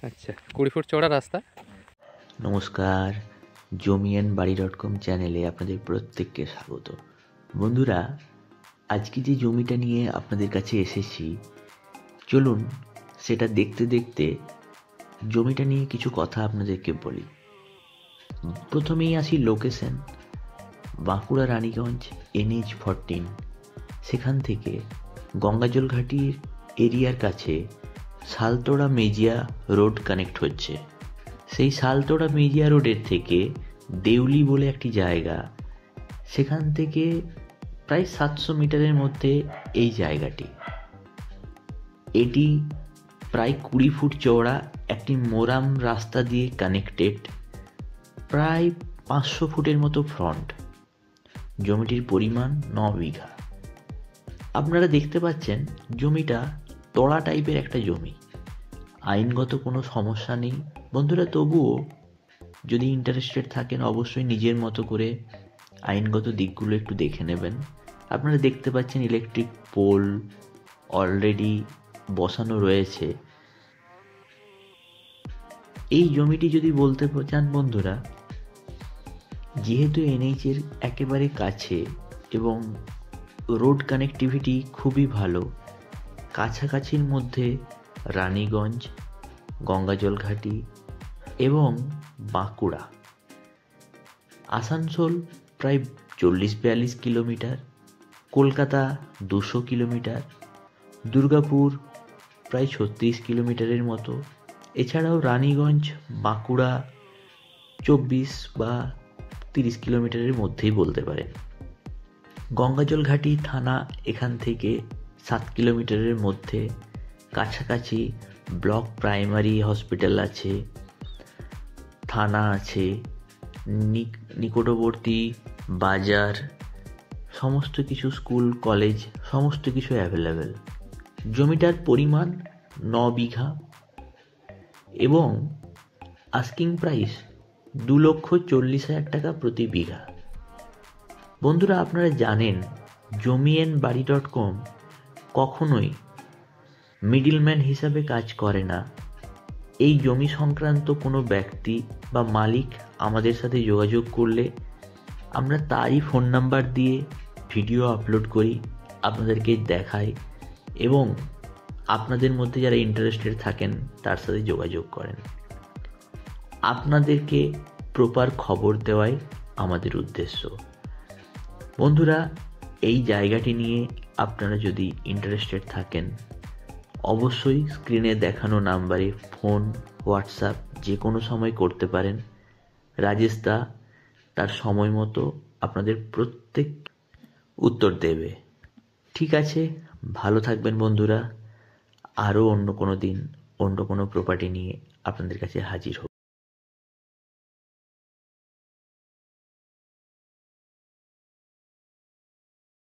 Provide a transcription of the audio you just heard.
আচ্ছা, 20 ফুট চওড়া রাস্তা। নমস্কার, জমি&বাড়ি.com চ্যানেলে আপনাদের প্রত্যেককে স্বাগত। বন্ধুরা, আজকে যে জমিটা নিয়ে আপনাদের কাছে এসেছি, চলুন সেটা দেখতে দেখতে জমিটা নিয়ে কিছু কথা আপনাদেরকে বলি। প্রথমেই আসি লোকেশন, বাঁকুড়া রানীগঞ্জ NH14। সেখান থেকে গঙ্গাজল ঘাটির এরিয়ার কাছে শালতোড়া মেজিয়া রোড কানেক্ট হচ্ছে। সেই শালতোড়া মেজিয়া রোডের থেকে দেউলি বলে একটি জায়গা, সেখান থেকে প্রায় 700 মিটারের মধ্যে এই জায়গাটি। এটি প্রায় 20 ফুট চওড়া একটি মোরাম রাস্তা দিয়ে কানেক্টেড, প্রায় 500 ফুটের মতো ফ্রন্ট। জমিটির পরিমাণ 9 বিঘা। আপনারা দেখতে পাচ্ছেন জমিটা তড়া টাইপের একটা জমি, আইনগত কোনো সমস্যা নেই। বন্ধুরা, তবুও যদি ইন্টারেস্টেড থাকেন অবশ্যই নিজের মতো করে আইনগত দিকগুলো একটু দেখে নেবেন। আপনারা দেখতে পাচ্ছেন ইলেকট্রিক পোল অলরেডি বসানো রয়েছে। এই জমিটি যদি বলতে চান বন্ধুরা, যেহেতু NH এর একেবারে কাছে এবং রোড কানেক্টিভিটি খুবই ভালো, কাছাকাছির মধ্যে রানীগঞ্জ, গঙ্গাজল ঘাটি এবং বাঁকুড়া, আসানসোল প্রায় 40-42 কিলোমিটার, কলকাতা 200 কিলোমিটার, দুর্গাপুর প্রায় 36 কিলোমিটারের মতো। এছাড়াও রানীগঞ্জ, বাঁকুড়া 24 বা 30 কিলোমিটারের মধ্যেই বলতে পারেন। গঙ্গাজল ঘাটি থানা এখান থেকে 7 কিলোমিটারের মধ্যে। কাছাকাছি ব্লক প্রাইমারি হসপিটাল আছে, থানা আছে, নিকটবর্তী বাজার, সমস্ত কিছু স্কুল কলেজ সমস্ত কিছু অ্যাভেলেবেল। জমিটার পরিমাণ 9 বিঘা এবং আস্কিং প্রাইস 2,40,000 টাকা প্রতি বিঘা। বন্ধুরা, আপনারা জানেন জমি&বাড়ি.com কখনোই মিডলম্যান হিসাবে কাজ করে না। এই জমি সংক্রান্ত কোনো ব্যক্তি বা মালিক আমাদের সাথে যোগাযোগ করলে আমরা তারই ফোন নাম্বার দিয়ে ভিডিও আপলোড করি, আপনাদেরকে দেখাই এবং আপনাদের মধ্যে যারা ইন্টারেস্টেড থাকেন তার সাথে যোগাযোগ করেন। আপনাদেরকে প্রপার খবর দেওয়াই আমাদের উদ্দেশ্য। বন্ধুরা, এই জায়গাটি নিয়ে আপনারা যদি ইন্টারেস্টেড থাকেন অবশ্যই স্ক্রিনে দেখানো নাম্বারে ফোন, হোয়াটসঅ্যাপ যে কোনো সময় করতে পারেন। রাজেশ দা তার সময় মতো আপনাদের প্রত্যেক উত্তর দেবে। ঠিক আছে, ভালো থাকবেন বন্ধুরা। আরও অন্য কোনো দিন অন্য কোনো প্রপার্টি নিয়ে আপনাদের কাছে হাজির হব।